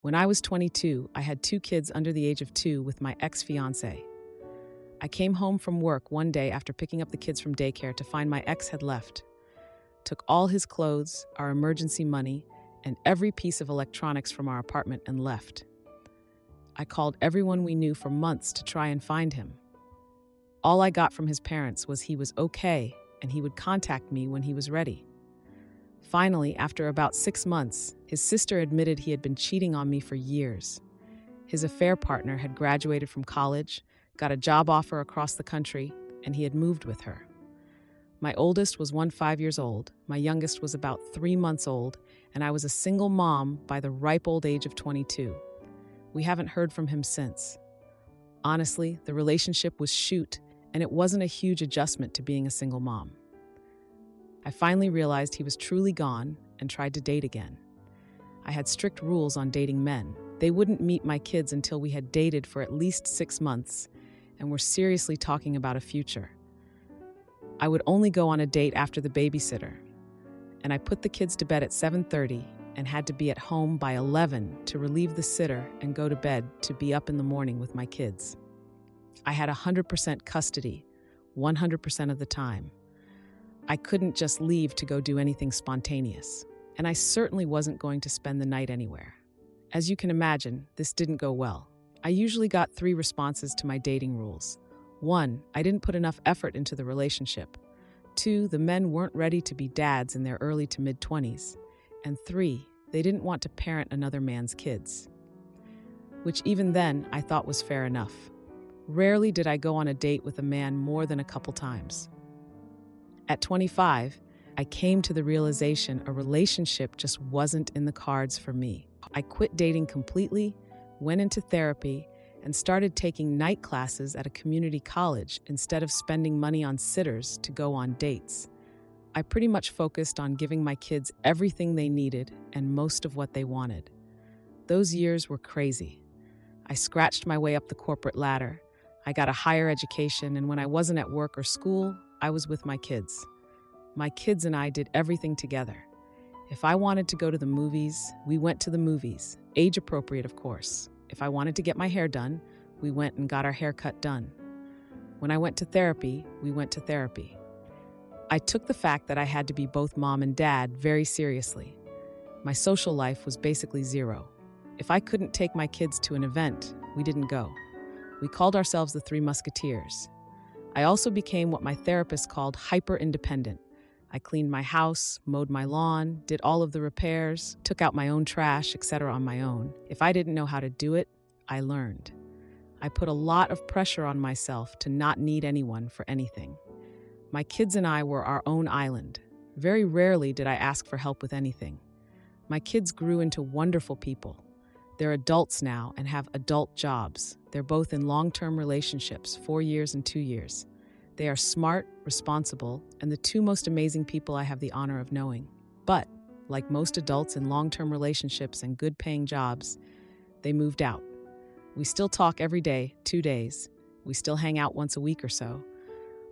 When I was 22, I had 2 kids under the age of 2 with my ex-fiance. I came home from work one day after picking up the kids from daycare to find my ex had left, took all his clothes, our emergency money, and every piece of electronics from our apartment and left. I called everyone we knew for months to try and find him. All I got from his parents was he was okay and he would contact me when he was ready. Finally, after about 6 months, his sister admitted he had been cheating on me for years. His affair partner had graduated from college, got a job offer across the country, and he had moved with her. My oldest was 15 years old, my youngest was about 3 months old, and I was a single mom by the ripe old age of 22. We haven't heard from him since. Honestly, the relationship was shoot, and it wasn't a huge adjustment to being a single mom. I finally realized he was truly gone and tried to date again. I had strict rules on dating men. They wouldn't meet my kids until we had dated for at least 6 months and were seriously talking about a future. I would only go on a date after the babysitter, and I put the kids to bed at 7:30 and had to be at home by 11 to relieve the sitter and go to bed to be up in the morning with my kids. I had 100% custody, 100% of the time. I couldn't just leave to go do anything spontaneous, and I certainly wasn't going to spend the night anywhere. As you can imagine, this didn't go well. I usually got 3 responses to my dating rules. 1, I didn't put enough effort into the relationship. 2, the men weren't ready to be dads in their early to mid-20s. And 3, they didn't want to parent another man's kids. Which even then, I thought was fair enough. Rarely did I go on a date with a man more than a couple times. At 25, I came to the realization a relationship just wasn't in the cards for me. I quit dating completely, went into therapy, and started taking night classes at a community college instead of spending money on sitters to go on dates. I pretty much focused on giving my kids everything they needed and most of what they wanted. Those years were crazy. I scratched my way up the corporate ladder. I got a higher education, and when I wasn't at work or school, I was with my kids. My kids and I did everything together. If I wanted to go to the movies, we went to the movies, age appropriate, of course. If I wanted to get my hair done, we went and got our haircut done. When I went to therapy, we went to therapy. I took the fact that I had to be both mom and dad very seriously. My social life was basically zero. If I couldn't take my kids to an event, we didn't go. We called ourselves the Three Musketeers. I also became what my therapist called hyper-independent. I cleaned my house, mowed my lawn, did all of the repairs, took out my own trash, etc. on my own. If I didn't know how to do it, I learned. I put a lot of pressure on myself to not need anyone for anything. My kids and I were our own island. Very rarely did I ask for help with anything. My kids grew into wonderful people. They're adults now and have adult jobs. They're both in long-term relationships, 4 years and 2 years. They are smart, responsible, and the 2 most amazing people I have the honor of knowing. But, like most adults in long-term relationships and good-paying jobs, they moved out. We still talk every day, 2 days. We still hang out once a week or so.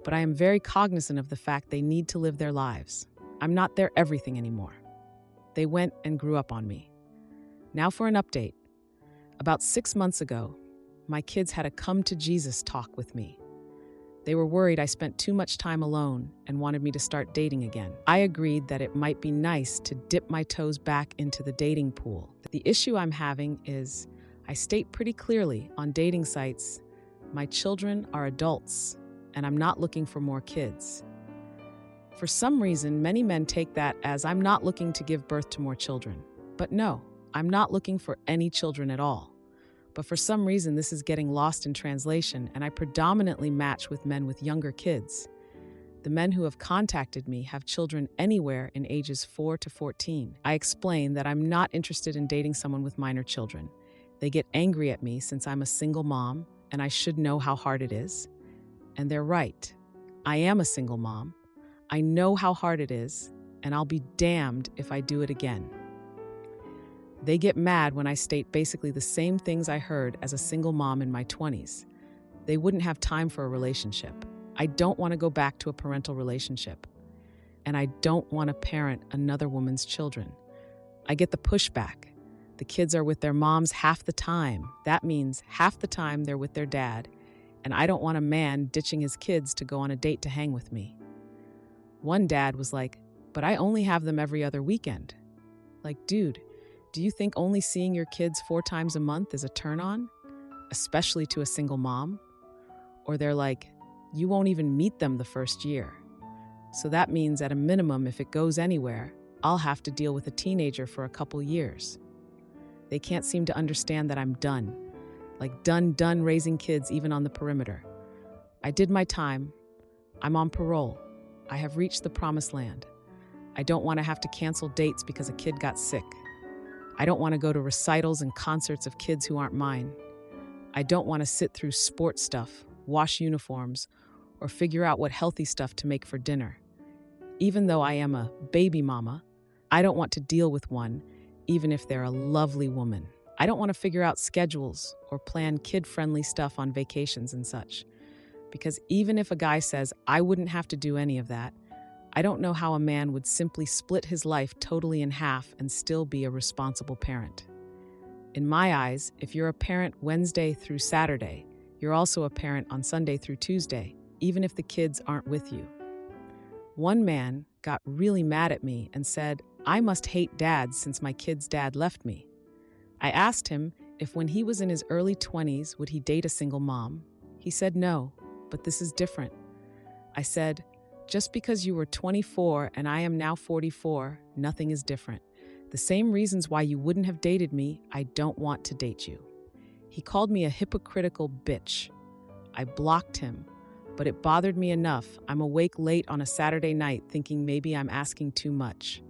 But I am very cognizant of the fact they need to live their lives. I'm not their everything anymore. They went and grew up on me. Now for an update. About 6 months ago, my kids had a come-to-Jesus talk with me. They were worried I spent too much time alone and wanted me to start dating again. I agreed that it might be nice to dip my toes back into the dating pool. The issue I'm having is I state pretty clearly on dating sites, my children are adults and I'm not looking for more kids. For some reason, many men take that as I'm not looking to give birth to more children. But no, I'm not looking for any children at all. But for some reason, this is getting lost in translation, and I predominantly match with men with younger kids. The men who have contacted me have children anywhere in ages 4 to 14. I explain that I'm not interested in dating someone with minor children. They get angry at me since I'm a single mom, and I should know how hard it is. And they're right. I am a single mom. I know how hard it is, and I'll be damned if I do it again. They get mad when I state basically the same things I heard as a single mom in my 20s. They wouldn't have time for a relationship. I don't want to go back to a parental relationship. And I don't want to parent another woman's children. I get the pushback. The kids are with their moms half the time. That means half the time they're with their dad, and I don't want a man ditching his kids to go on a date to hang with me. One dad was like, but I only have them every other weekend. Like, dude, do you think only seeing your kids 4 times a month is a turn on? Especially to a single mom? Or they're like, you won't even meet them the first year. So that means at a minimum, if it goes anywhere, I'll have to deal with a teenager for a couple years. They can't seem to understand that I'm done. Like done raising kids even on the perimeter. I did my time. I'm on parole. I have reached the promised land. I don't want to have to cancel dates because a kid got sick. I don't want to go to recitals and concerts of kids who aren't mine. I don't want to sit through sports stuff, wash uniforms, or figure out what healthy stuff to make for dinner. Even though I am a baby mama, I don't want to deal with one, even if they're a lovely woman. I don't want to figure out schedules or plan kid-friendly stuff on vacations and such. Because even if a guy says I wouldn't have to do any of that, I don't know how a man would simply split his life totally in half and still be a responsible parent. In my eyes, if you're a parent Wednesday through Saturday, you're also a parent on Sunday through Tuesday, even if the kids aren't with you. One man got really mad at me and said, I must hate dads since my kid's dad left me. I asked him if when he was in his early 20s, would he date a single mom? He said no, but this is different. I said, just because you were 24 and I am now 44, nothing is different. The same reasons why you wouldn't have dated me, I don't want to date you. He called me a hypocritical bitch. I blocked him, but it bothered me enough. I'm awake late on a Saturday night thinking maybe I'm asking too much.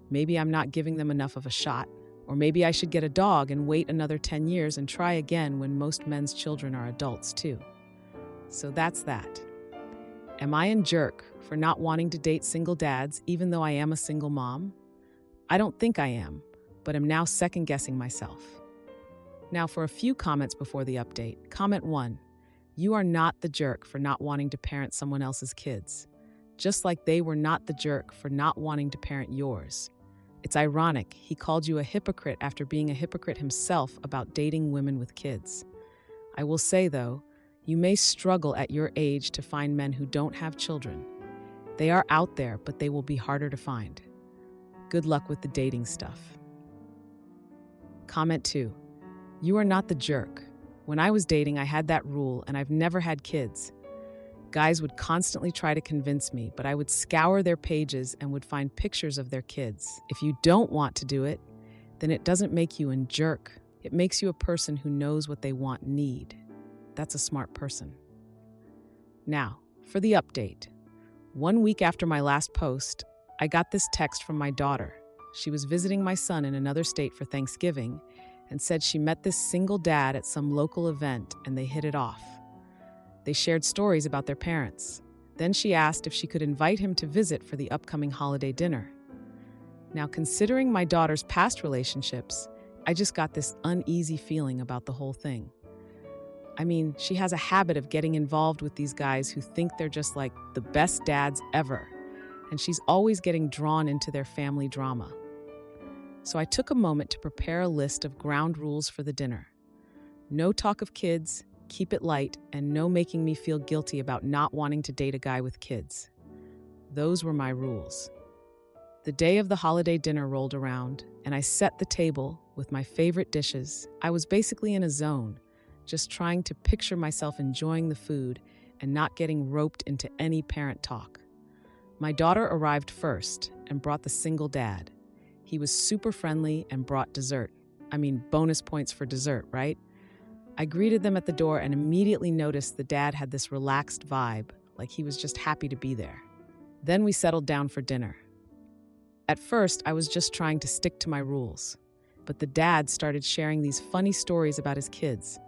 Maybe I'm not giving them enough of a shot. Or maybe I should get a dog and wait another 10 years and try again when most men's children are adults too. So that's that. Am I a jerk for not wanting to date single dads even though I am a single mom? I don't think I am, but am now second-guessing myself. Now for a few comments before the update. Comment 1. You are not the jerk for not wanting to parent someone else's kids, just like they were not the jerk for not wanting to parent yours. It's ironic he called you a hypocrite after being a hypocrite himself about dating women with kids. I will say, though, you may struggle at your age to find men who don't have children. They are out there, but they will be harder to find. Good luck with the dating stuff. Comment 2. You are not the jerk. When I was dating, I had that rule, and I've never had kids. Guys would constantly try to convince me, but I would scour their pages and would find pictures of their kids. If you don't want to do it, then it doesn't make you a jerk. It makes you a person who knows what they want and need. That's a smart person. Now, for the update. 1 week after my last post, I got this text from my daughter. She was visiting my son in another state for Thanksgiving and said she met this single dad at some local event and they hit it off. They shared stories about their parents. Then she asked if she could invite him to visit for the upcoming holiday dinner. Now, considering my daughter's past relationships, I just got this uneasy feeling about the whole thing. I mean, she has a habit of getting involved with these guys who think they're just like the best dads ever, and she's always getting drawn into their family drama. So I took a moment to prepare a list of ground rules for the dinner. No talk of kids, keep it light, and no making me feel guilty about not wanting to date a guy with kids. Those were my rules. The day of the holiday dinner rolled around, and I set the table with my favorite dishes. I was basically in a zone, just trying to picture myself enjoying the food and not getting roped into any parent talk. My daughter arrived first and brought the single dad. He was super friendly and brought dessert. I mean, bonus points for dessert, right? I greeted them at the door and immediately noticed the dad had this relaxed vibe, like he was just happy to be there. Then we settled down for dinner. At first, I was just trying to stick to my rules, but the dad started sharing these funny stories about his kids,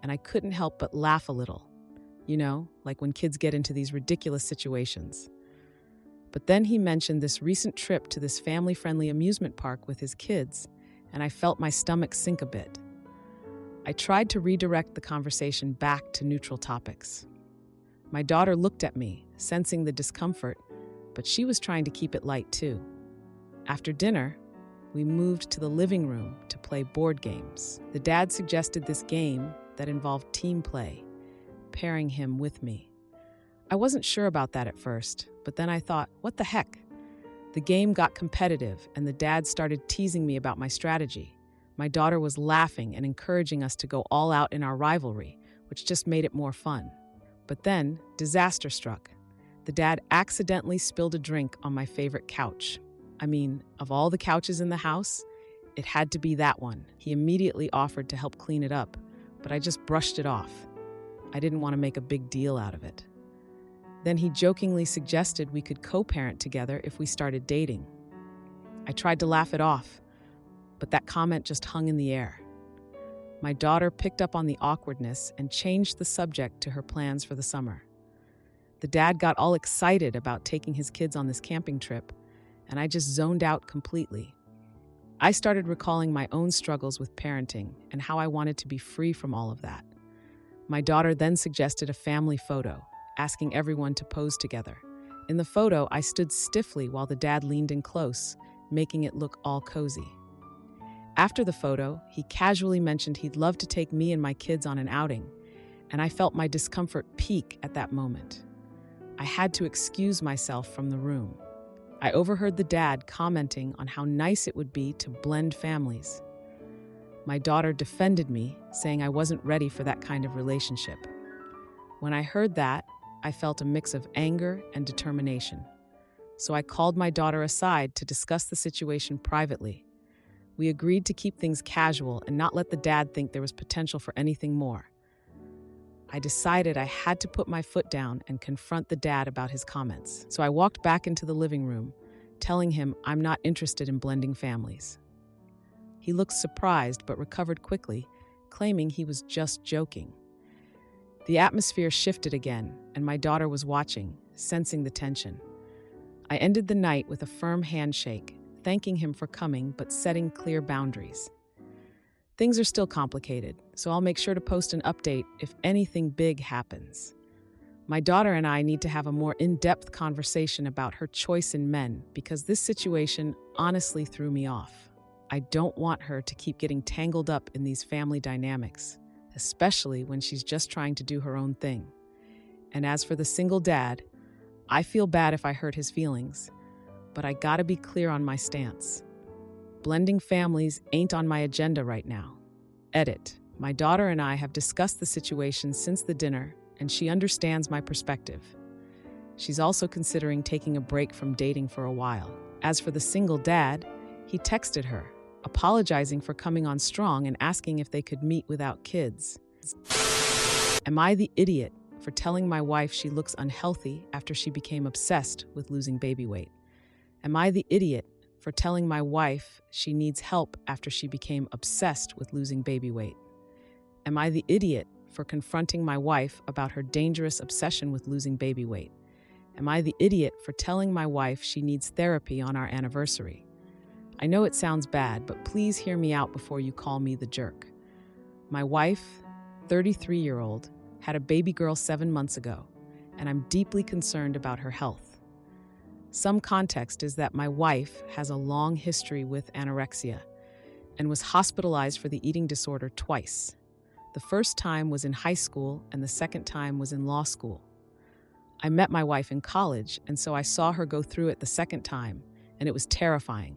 and I couldn't help but laugh a little. You know, like when kids get into these ridiculous situations. But then he mentioned this recent trip to this family-friendly amusement park with his kids, and I felt my stomach sink a bit. I tried to redirect the conversation back to neutral topics. My daughter looked at me, sensing the discomfort, but she was trying to keep it light too. After dinner, we moved to the living room to play board games. The dad suggested this game that involved team play, pairing him with me. I wasn't sure about that at first, but then I thought, what the heck? The game got competitive, and the dad started teasing me about my strategy. My daughter was laughing and encouraging us to go all out in our rivalry, which just made it more fun. But then, disaster struck. The dad accidentally spilled a drink on my favorite couch. I mean, of all the couches in the house, it had to be that one. He immediately offered to help clean it up, but I just brushed it off. I didn't want to make a big deal out of it. Then he jokingly suggested we could co-parent together if we started dating. I tried to laugh it off, but that comment just hung in the air. My daughter picked up on the awkwardness and changed the subject to her plans for the summer. The dad got all excited about taking his kids on this camping trip, and I just zoned out completely. I started recalling my own struggles with parenting and how I wanted to be free from all of that. My daughter then suggested a family photo, asking everyone to pose together. In the photo, I stood stiffly while the dad leaned in close, making it look all cozy. After the photo, he casually mentioned he'd love to take me and my kids on an outing, and I felt my discomfort peak at that moment. I had to excuse myself from the room. I overheard the dad commenting on how nice it would be to blend families. My daughter defended me, saying I wasn't ready for that kind of relationship. When I heard that, I felt a mix of anger and determination. So I called my daughter aside to discuss the situation privately. We agreed to keep things casual and not let the dad think there was potential for anything more. I decided I had to put my foot down and confront the dad about his comments. So I walked back into the living room, telling him I'm not interested in blending families. He looked surprised but recovered quickly, claiming he was just joking. The atmosphere shifted again, and my daughter was watching, sensing the tension. I ended the night with a firm handshake, thanking him for coming but setting clear boundaries. Things are still complicated, so I'll make sure to post an update if anything big happens. My daughter and I need to have a more in-depth conversation about her choice in men because this situation honestly threw me off. I don't want her to keep getting tangled up in these family dynamics, especially when she's just trying to do her own thing. And as for the single dad, I feel bad if I hurt his feelings, but I gotta be clear on my stance. Blending families ain't on my agenda right now. Edit. My daughter and I have discussed the situation since the dinner, and she understands my perspective. She's also considering taking a break from dating for a while. As for the single dad, he texted her, apologizing for coming on strong and asking if they could meet without kids. Am I the idiot for telling my wife she looks unhealthy after she became obsessed with losing baby weight? Am I the idiot for telling my wife she needs help after she became obsessed with losing baby weight? Am I the idiot for confronting my wife about her dangerous obsession with losing baby weight? Am I the idiot for telling my wife she needs therapy on our anniversary? I know it sounds bad, but please hear me out before you call me the jerk. My wife, 33-year-old, had a baby girl 7 months ago, and I'm deeply concerned about her health. Some context is that my wife has a long history with anorexia and was hospitalized for the eating disorder twice. The first time was in high school, and the second time was in law school. I met my wife in college, and so I saw her go through it the second time, and it was terrifying.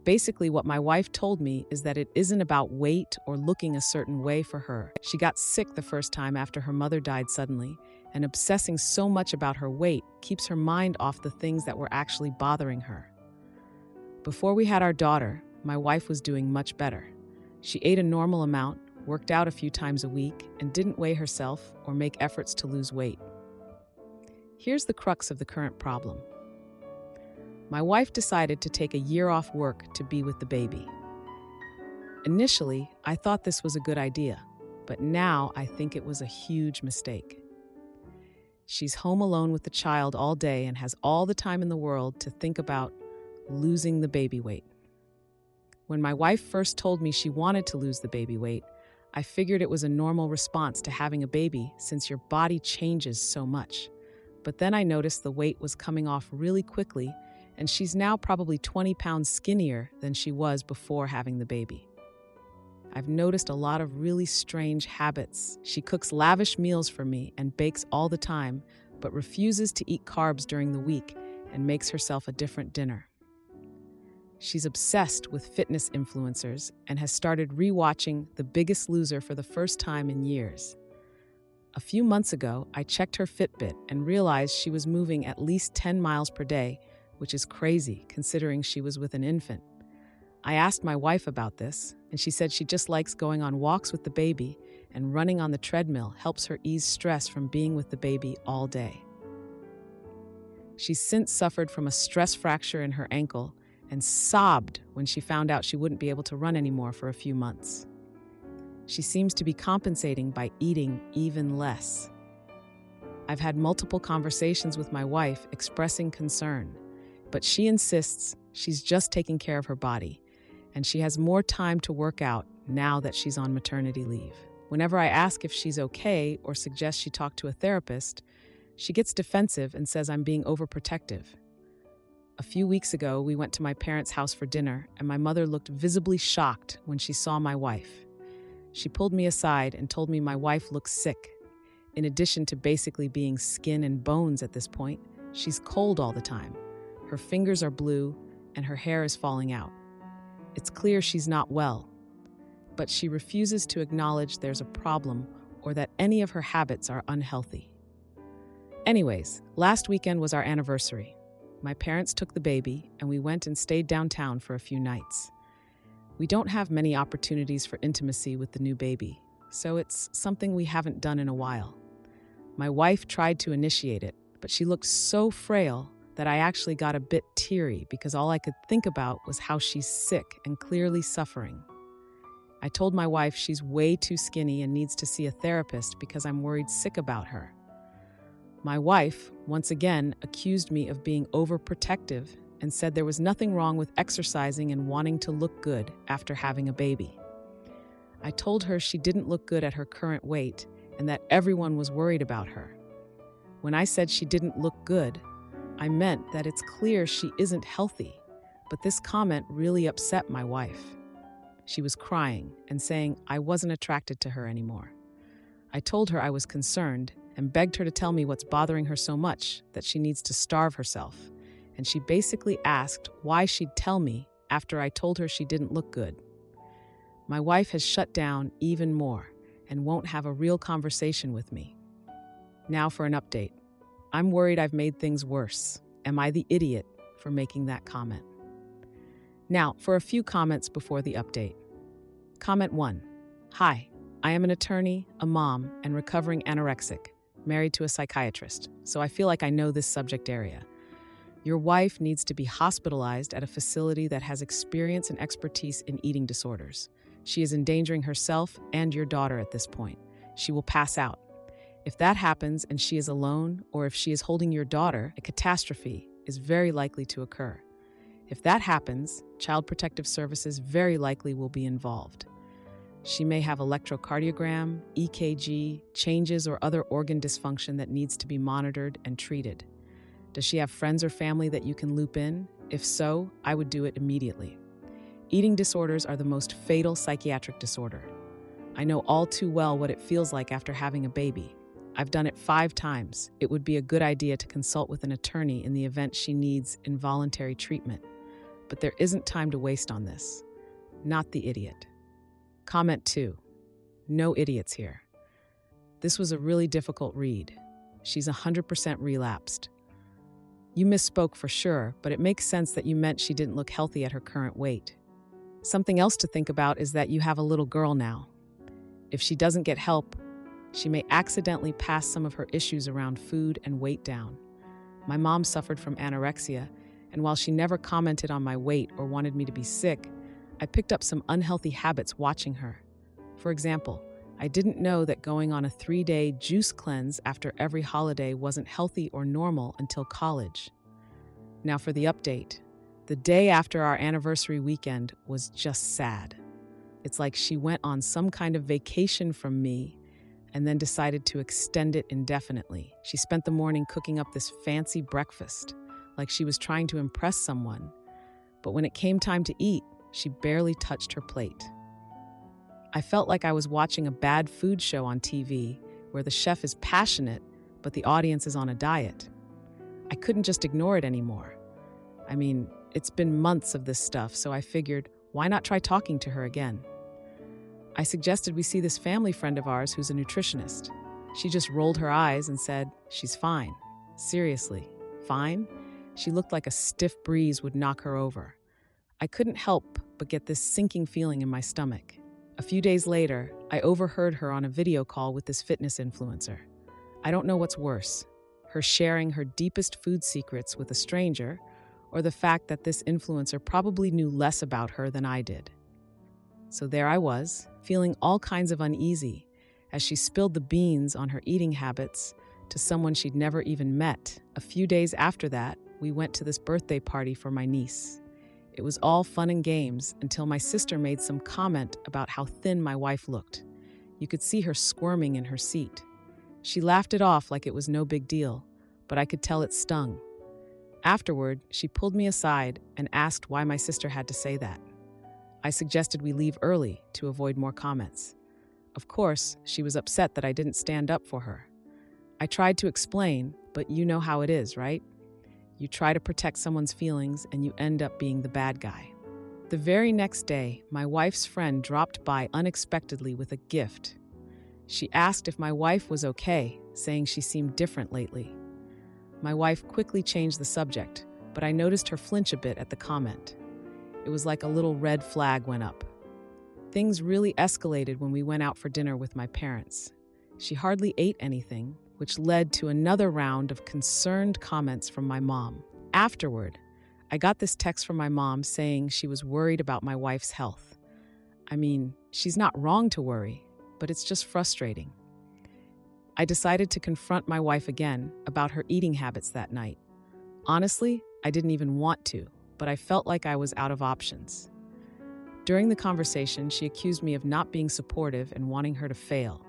Basically, what my wife told me is that it isn't about weight or looking a certain way for her. She got sick the first time after her mother died suddenly, and obsessing so much about her weight keeps her mind off the things that were actually bothering her. Before we had our daughter, my wife was doing much better. She ate a normal amount, worked out a few times a week, and didn't weigh herself or make efforts to lose weight. Here's the crux of the current problem. My wife decided to take a year off work to be with the baby. Initially, I thought this was a good idea, but now I think it was a huge mistake. She's home alone with the child all day and has all the time in the world to think about losing the baby weight. When my wife first told me she wanted to lose the baby weight, I figured it was a normal response to having a baby since your body changes so much. But then I noticed the weight was coming off really quickly, and she's now probably 20 pounds skinnier than she was before having the baby. I've noticed a lot of really strange habits. She cooks lavish meals for me and bakes all the time, but refuses to eat carbs during the week and makes herself a different dinner. She's obsessed with fitness influencers and has started rewatching The Biggest Loser for the first time in years. A few months ago, I checked her Fitbit and realized she was moving at least 10 miles per day, which is crazy considering she was with an infant. I asked my wife about this, and she said she just likes going on walks with the baby, and running on the treadmill helps her ease stress from being with the baby all day. She's since suffered from a stress fracture in her ankle and sobbed when she found out she wouldn't be able to run anymore for a few months. She seems to be compensating by eating even less. I've had multiple conversations with my wife expressing concern, but she insists she's just taking care of her body, and she has more time to work out now that she's on maternity leave. Whenever I ask if she's okay or suggest she talk to a therapist, she gets defensive and says I'm being overprotective. A few weeks ago, we went to my parents' house for dinner, and my mother looked visibly shocked when she saw my wife. She pulled me aside and told me my wife looks sick. In addition to basically being skin and bones at this point, she's cold all the time. Her fingers are blue, and her hair is falling out. It's clear she's not well, but she refuses to acknowledge there's a problem or that any of her habits are unhealthy. Anyways, last weekend was our anniversary. My parents took the baby, and we went and stayed downtown for a few nights. We don't have many opportunities for intimacy with the new baby, so it's something we haven't done in a while. My wife tried to initiate it, but she looked so frail that I actually got a bit teary because all I could think about was how she's sick and clearly suffering. I told my wife she's way too skinny and needs to see a therapist because I'm worried sick about her. My wife, once again, accused me of being overprotective and said there was nothing wrong with exercising and wanting to look good after having a baby. I told her she didn't look good at her current weight and that everyone was worried about her. When I said she didn't look good, I meant that it's clear she isn't healthy, but this comment really upset my wife. She was crying and saying I wasn't attracted to her anymore. I told her I was concerned and begged her to tell me what's bothering her so much that she needs to starve herself, and she basically asked why she'd tell me after I told her she didn't look good. My wife has shut down even more and won't have a real conversation with me. Now for an update. I'm worried I've made things worse. Am I the idiot for making that comment? Now, for a few comments before the update. Comment 1. Hi, I am an attorney, a mom, and recovering anorexic, married to a psychiatrist, so I feel like I know this subject area. Your wife needs to be hospitalized at a facility that has experience and expertise in eating disorders. She is endangering herself and your daughter at this point. She will pass out. If that happens and she is alone, or if she is holding your daughter, a catastrophe is very likely to occur. If that happens, Child Protective Services very likely will be involved. She may have electrocardiogram, EKG, changes, or other organ dysfunction that needs to be monitored and treated. Does she have friends or family that you can loop in? If so, I would do it immediately. Eating disorders are the most fatal psychiatric disorder. I know all too well what it feels like after having a baby. I've done it 5 times. It would be a good idea to consult with an attorney in the event she needs involuntary treatment. But there isn't time to waste on this. Not the idiot. Comment 2. No idiots here. This was a really difficult read. She's 100% relapsed. You misspoke for sure, but it makes sense that you meant she didn't look healthy at her current weight. Something else to think about is that you have a little girl now. If she doesn't get help, she may accidentally pass some of her issues around food and weight down. My mom suffered from anorexia, and while she never commented on my weight or wanted me to be sick, I picked up some unhealthy habits watching her. For example, I didn't know that going on a 3-day juice cleanse after every holiday wasn't healthy or normal until college. Now for the update. The day after our anniversary weekend was just sad. It's like she went on some kind of vacation from me and then decided to extend it indefinitely. She spent the morning cooking up this fancy breakfast, like she was trying to impress someone. But when it came time to eat, she barely touched her plate. I felt like I was watching a bad food show on TV where the chef is passionate, but the audience is on a diet. I couldn't just ignore it anymore. I mean, it's been months of this stuff, so I figured, why not try talking to her again? I suggested we see this family friend of ours who's a nutritionist. She just rolled her eyes and said, she's fine. Seriously, fine? She looked like a stiff breeze would knock her over. I couldn't help but get this sinking feeling in my stomach. A few days later, I overheard her on a video call with this fitness influencer. I don't know what's worse, her sharing her deepest food secrets with a stranger, or the fact that this influencer probably knew less about her than I did. So there I was, feeling all kinds of uneasy as she spilled the beans on her eating habits to someone she'd never even met. A few days after that, we went to this birthday party for my niece. It was all fun and games until my sister made some comment about how thin my wife looked. You could see her squirming in her seat. She laughed it off like it was no big deal, but I could tell it stung. Afterward, she pulled me aside and asked why my sister had to say that. I suggested we leave early to avoid more comments. Of course, she was upset that I didn't stand up for her. I tried to explain, but you know how it is, right? You try to protect someone's feelings and you end up being the bad guy. The very next day, my wife's friend dropped by unexpectedly with a gift. She asked if my wife was okay, saying she seemed different lately. My wife quickly changed the subject, but I noticed her flinch a bit at the comment. It was like a little red flag went up. Things really escalated when we went out for dinner with my parents. She hardly ate anything, which led to another round of concerned comments from my mom. Afterward, I got this text from my mom saying she was worried about my wife's health. I mean, she's not wrong to worry, but it's just frustrating. I decided to confront my wife again about her eating habits that night. Honestly, I didn't even want to, but I felt like I was out of options. During the conversation, she accused me of not being supportive and wanting her to fail.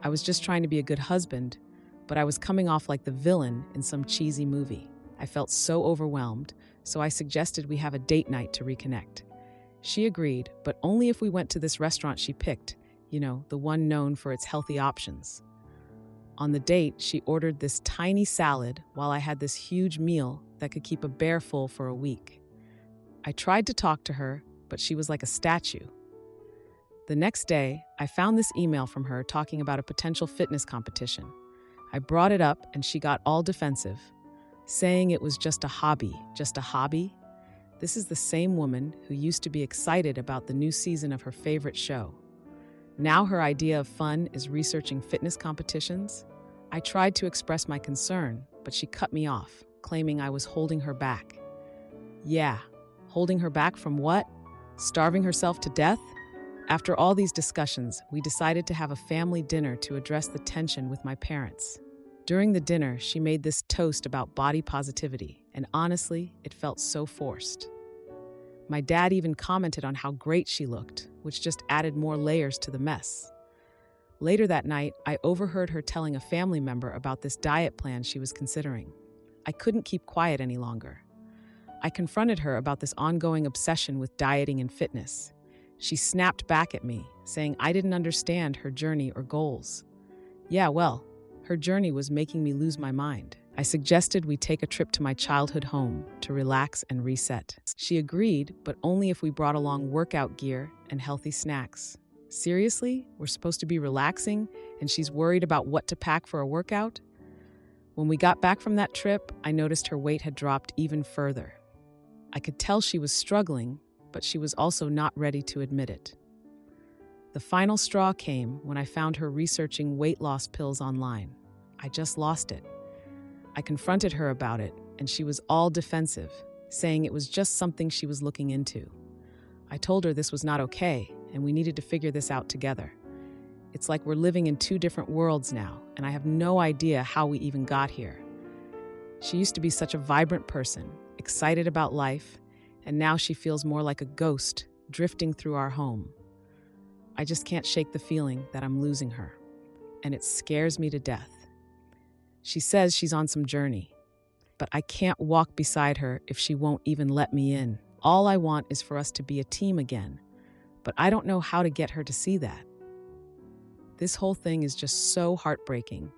I was just trying to be a good husband, but I was coming off like the villain in some cheesy movie. I felt so overwhelmed, so I suggested we have a date night to reconnect. She agreed, but only if we went to this restaurant she picked, the one known for its healthy options. On the date, she ordered this tiny salad while I had this huge meal that could keep a bear full for a week. I tried to talk to her, but she was like a statue. The next day, I found this email from her talking about a potential fitness competition. I brought it up and she got all defensive, saying it was just a hobby. Just a hobby? This is the same woman who used to be excited about the new season of her favorite show. Now her idea of fun is researching fitness competitions. I tried to express my concern, but she cut me off, claiming I was holding her back. Yeah, holding her back from what? Starving herself to death? After all these discussions, we decided to have a family dinner to address the tension with my parents. During the dinner, she made this toast about body positivity, and honestly, it felt so forced. My dad even commented on how great she looked, which just added more layers to the mess. Later that night, I overheard her telling a family member about this diet plan she was considering. I couldn't keep quiet any longer. I confronted her about this ongoing obsession with dieting and fitness. She snapped back at me, saying I didn't understand her journey or goals. Yeah, well, her journey was making me lose my mind. I suggested we take a trip to my childhood home to relax and reset. She agreed, but only if we brought along workout gear and healthy snacks. Seriously? We're supposed to be relaxing, and she's worried about what to pack for a workout? When we got back from that trip, I noticed her weight had dropped even further. I could tell she was struggling, but she was also not ready to admit it. The final straw came when I found her researching weight loss pills online. I just lost it. I confronted her about it, and she was all defensive, saying it was just something she was looking into. I told her this was not okay, and we needed to figure this out together. It's like we're living in two different worlds now, and I have no idea how we even got here. She used to be such a vibrant person, excited about life, and now she feels more like a ghost drifting through our home. I just can't shake the feeling that I'm losing her, and it scares me to death. She says she's on some journey, but I can't walk beside her if she won't even let me in. All I want is for us to be a team again, but I don't know how to get her to see that. This whole thing is just so heartbreaking,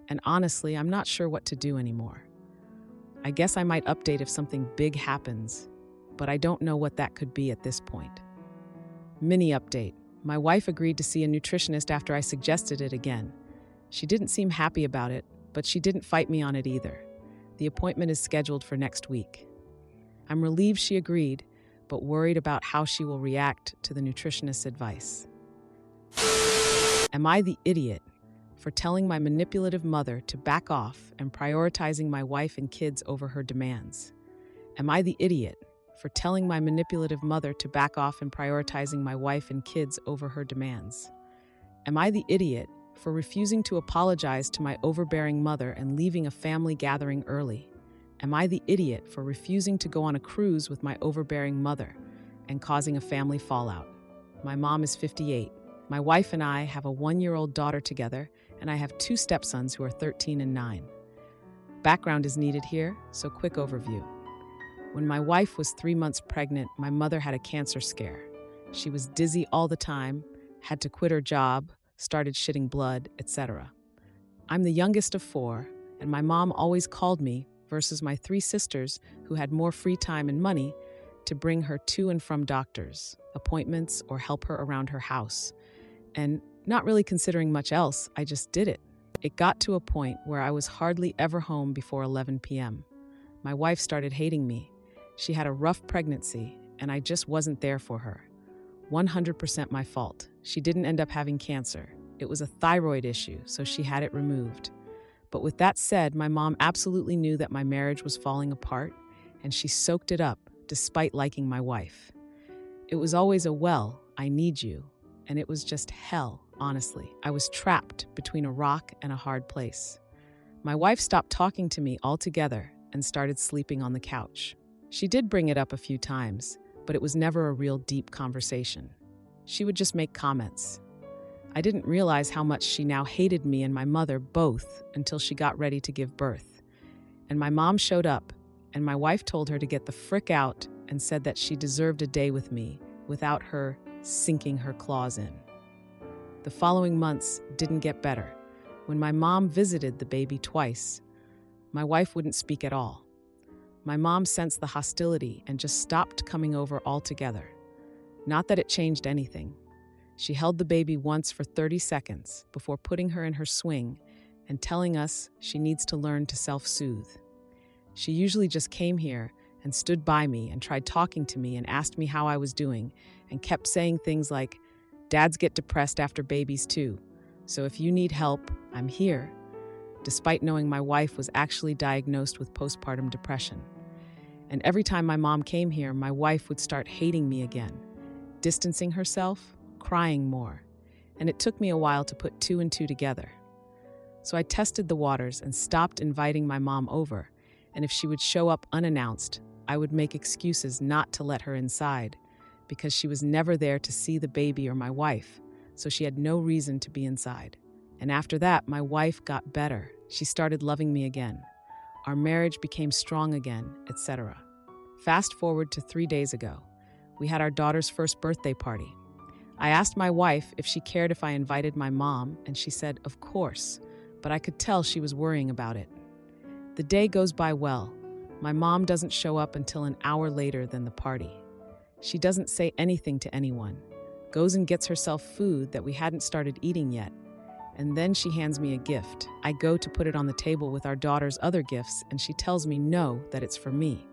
and honestly, I'm not sure what to do anymore. I guess I might update if something big happens, but I don't know what that could be at this point. Mini update. My wife agreed to see a nutritionist after I suggested it again. She didn't seem happy about it, but she didn't fight me on it either. The appointment is scheduled for next week. I'm relieved she agreed, but worried about how she will react to the nutritionist's advice. Am I the idiot for telling my manipulative mother to back off and prioritizing my wife and kids over her demands? Am I the idiot for telling my manipulative mother to back off and prioritizing my wife and kids over her demands? Am I the idiot for refusing to apologize to my overbearing mother and leaving a family gathering early? Am I the idiot for refusing to go on a cruise with my overbearing mother and causing a family fallout? My mom is 58. My wife and I have a 1-year-old daughter together, and I have 2 stepsons who are 13 and 9. Background is needed here, so quick overview. When my wife was 3 months pregnant, my mother had a cancer scare. She was dizzy all the time, had to quit her job, started shitting blood, etc. I'm the youngest of 4, and my mom always called me, versus my 3 sisters who had more free time and money, to bring her to and from doctors, appointments, or help her around her house. And not really considering much else, I just did it. It got to a point where I was hardly ever home before 11 p.m. My wife started hating me. She had a rough pregnancy, and I just wasn't there for her. 100% my fault. She didn't end up having cancer. It was a thyroid issue, so she had it removed. But with that said, my mom absolutely knew that my marriage was falling apart, and she soaked it up, despite liking my wife. It was always a, well, I need you. And it was just hell, honestly. I was trapped between a rock and a hard place. My wife stopped talking to me altogether and started sleeping on the couch. She did bring it up a few times, but it was never a real deep conversation. She would just make comments. I didn't realize how much she now hated me and my mother both until she got ready to give birth. And my mom showed up, and my wife told her to get the frick out and said that she deserved a day with me without her sinking her claws in. The following months didn't get better. When my mom visited the baby twice, my wife wouldn't speak at all. My mom sensed the hostility and just stopped coming over altogether. Not that it changed anything. She held the baby once for 30 seconds before putting her in her swing and telling us she needs to learn to self-soothe. She usually just came here and stood by me and tried talking to me and asked me how I was doing and kept saying things like, "Dads get depressed after babies too, so if you need help, I'm here," despite knowing my wife was actually diagnosed with postpartum depression. And every time my mom came here, my wife would start hating me again, distancing herself, crying more, and it took me a while to put 2 and 2 together. So I tested the waters and stopped inviting my mom over, and if she would show up unannounced, I would make excuses not to let her inside, because she was never there to see the baby or my wife, so she had no reason to be inside. And after that, my wife got better. She started loving me again. Our marriage became strong again, etc. Fast forward to 3 days ago. We had our daughter's first birthday party. I asked my wife if she cared if I invited my mom, and she said, of course, but I could tell she was worrying about it. The day goes by well. My mom doesn't show up until an hour later than the party. She doesn't say anything to anyone, goes and gets herself food that we hadn't started eating yet, and then she hands me a gift. I go to put it on the table with our daughter's other gifts, and she tells me no, that it's for me.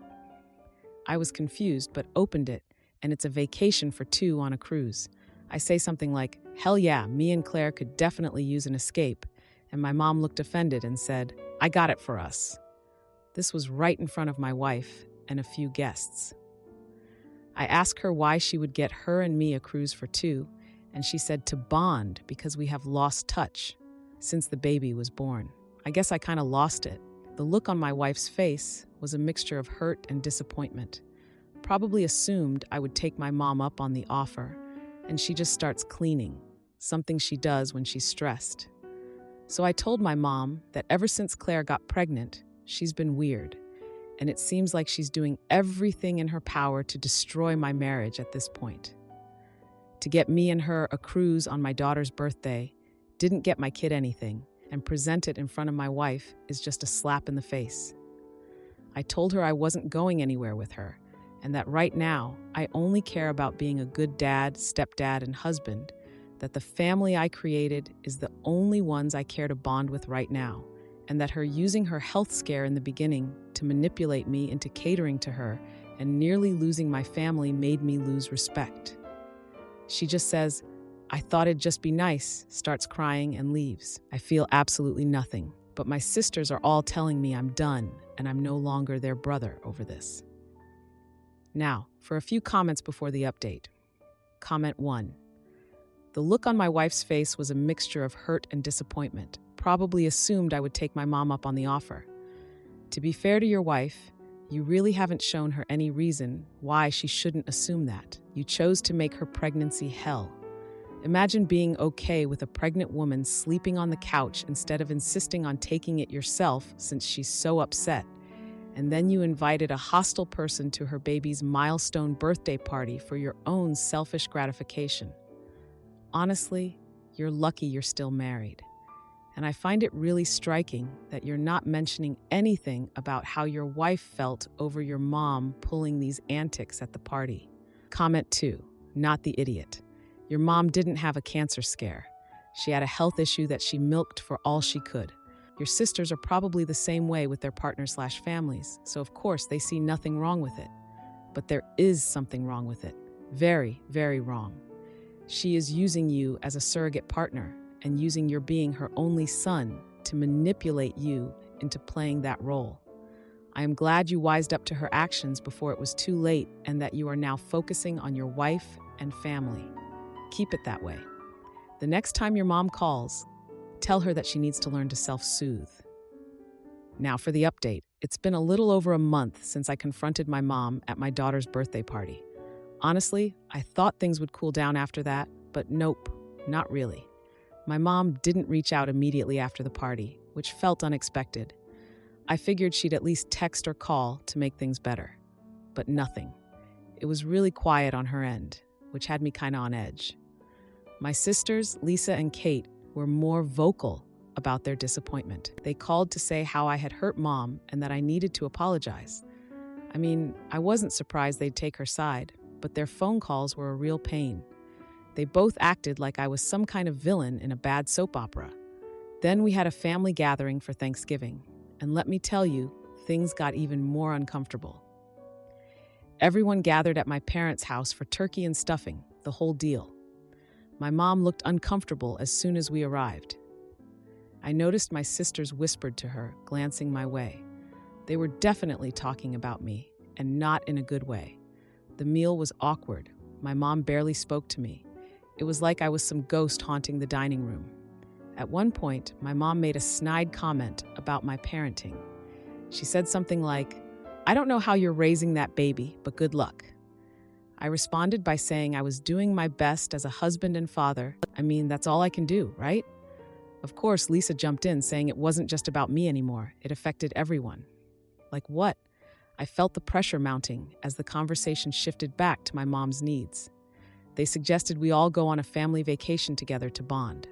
I was confused, but opened it, and it's a vacation for 2 on a cruise. I say something like, hell yeah, me and Claire could definitely use an escape, and my mom looked offended and said, I got it for us. This was right in front of my wife and a few guests. I asked her why she would get her and me a cruise for 2, and she said to bond because we have lost touch since the baby was born. I guess I kind of lost it. The look on my wife's face was a mixture of hurt and disappointment. Probably assumed I would take my mom up on the offer, and she just starts cleaning, something she does when she's stressed. So I told my mom that ever since Claire got pregnant, she's been weird, and it seems like she's doing everything in her power to destroy my marriage at this point. To get me and her a cruise on my daughter's birthday, didn't get my kid anything, and present it in front of my wife is just a slap in the face. I told her I wasn't going anywhere with her, and that right now I only care about being a good dad, stepdad, and husband, that the family I created is the only ones I care to bond with right now, and that her using her health scare in the beginning to manipulate me into catering to her and nearly losing my family made me lose respect. She just says, "I thought it'd just be nice," starts crying and leaves. I feel absolutely nothing, but my sisters are all telling me I'm done and I'm no longer their brother over this. Now, for a few comments before the update. Comment 1. The look on my wife's face was a mixture of hurt and disappointment. Probably assumed I would take my mom up on the offer. To be fair to your wife, you really haven't shown her any reason why she shouldn't assume that. You chose to make her pregnancy hell. Imagine being okay with a pregnant woman sleeping on the couch instead of insisting on taking it yourself since she's so upset. And then you invited a hostile person to her baby's milestone birthday party for your own selfish gratification. Honestly, you're lucky you're still married. And I find it really striking that you're not mentioning anything about how your wife felt over your mom pulling these antics at the party. Comment 2. Not the idiot. Your mom didn't have a cancer scare. She had a health issue that she milked for all she could. Your sisters are probably the same way with their partners/families, so of course they see nothing wrong with it. But there is something wrong with it. Very, very wrong. She is using you as a surrogate partner and using your being her only son to manipulate you into playing that role. I am glad you wised up to her actions before it was too late and that you are now focusing on your wife and family. Keep it that way. The next time your mom calls, tell her that she needs to learn to self-soothe. Now for the update. It's been a little over a month since I confronted my mom at my daughter's birthday party. Honestly, I thought things would cool down after that, but nope, not really. My mom didn't reach out immediately after the party, which felt unexpected. I figured she'd at least text or call to make things better. But nothing. It was really quiet on her end, which had me kinda on edge. My sisters, Lisa and Kate, were more vocal about their disappointment. They called to say how I had hurt Mom and that I needed to apologize. I mean, I wasn't surprised they'd take her side, but their phone calls were a real pain. They both acted like I was some kind of villain in a bad soap opera. Then we had a family gathering for Thanksgiving, and let me tell you, things got even more uncomfortable. Everyone gathered at my parents' house for turkey and stuffing, the whole deal. My mom looked uncomfortable as soon as we arrived. I noticed my sisters whispered to her, glancing my way. They were definitely talking about me, and not in a good way. The meal was awkward. My mom barely spoke to me. It was like I was some ghost haunting the dining room. At one point, my mom made a snide comment about my parenting. She said something like, "I don't know how you're raising that baby, but good luck." I responded by saying I was doing my best as a husband and father. I mean, that's all I can do, right? Of course, Lisa jumped in, saying it wasn't just about me anymore. It affected everyone. Like what? I felt the pressure mounting as the conversation shifted back to my mom's needs. They suggested we all go on a family vacation together to bond.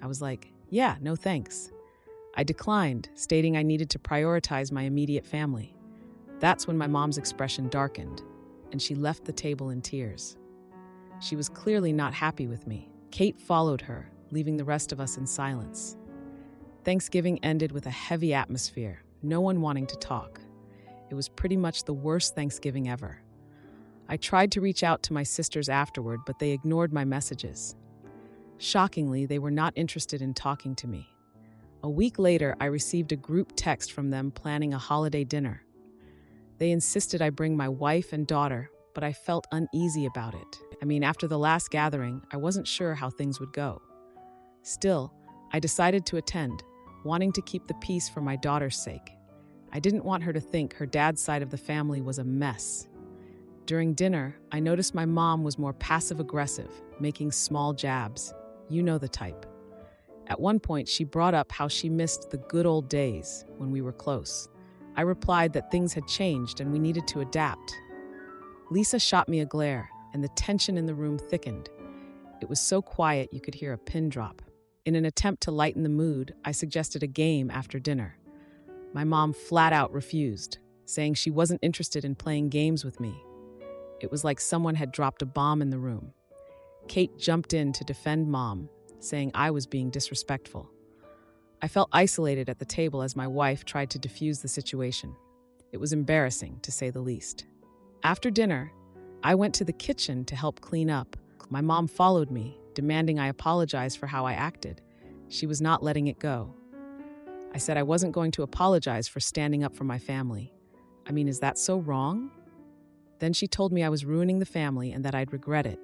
I was like, yeah, no thanks. I declined, stating I needed to prioritize my immediate family. That's when my mom's expression darkened, and she left the table in tears. She was clearly not happy with me. Kate followed her, leaving the rest of us in silence. Thanksgiving ended with a heavy atmosphere, no one wanting to talk. It was pretty much the worst Thanksgiving ever. I tried to reach out to my sisters afterward, but they ignored my messages. Shockingly, they were not interested in talking to me. A week later, I received a group text from them planning a holiday dinner. They insisted I bring my wife and daughter, but I felt uneasy about it. I mean, after the last gathering, I wasn't sure how things would go. Still, I decided to attend, wanting to keep the peace for my daughter's sake. I didn't want her to think her dad's side of the family was a mess. During dinner, I noticed my mom was more passive-aggressive, making small jabs. You know the type. At one point, she brought up how she missed the good old days when we were close. I replied that things had changed and we needed to adapt. Lisa shot me a glare, and the tension in the room thickened. It was so quiet you could hear a pin drop. In an attempt to lighten the mood, I suggested a game after dinner. My mom flat out refused, saying she wasn't interested in playing games with me. It was like someone had dropped a bomb in the room. Kate jumped in to defend Mom, saying I was being disrespectful. I felt isolated at the table as my wife tried to defuse the situation. It was embarrassing, to say the least. After dinner, I went to the kitchen to help clean up. My mom followed me, demanding I apologize for how I acted. She was not letting it go. I said I wasn't going to apologize for standing up for my family. I mean, is that so wrong? Then she told me I was ruining the family and that I'd regret it.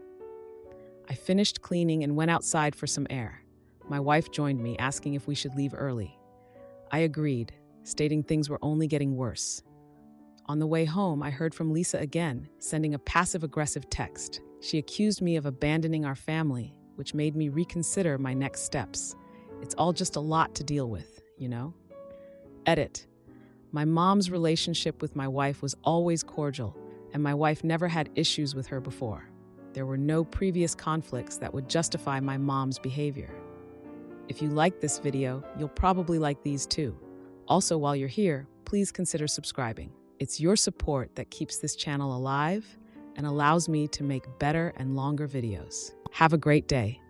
I finished cleaning and went outside for some air. My wife joined me, asking if we should leave early. I agreed, stating things were only getting worse. On the way home, I heard from Lisa again, sending a passive-aggressive text. She accused me of abandoning our family, which made me reconsider my next steps. It's all just a lot to deal with, you know? Edit. My mom's relationship with my wife was always cordial, and my wife never had issues with her before. There were no previous conflicts that would justify my mom's behavior. If you liked this video, you'll probably like these too. Also, while you're here, please consider subscribing. It's your support that keeps this channel alive and allows me to make better and longer videos. Have a great day.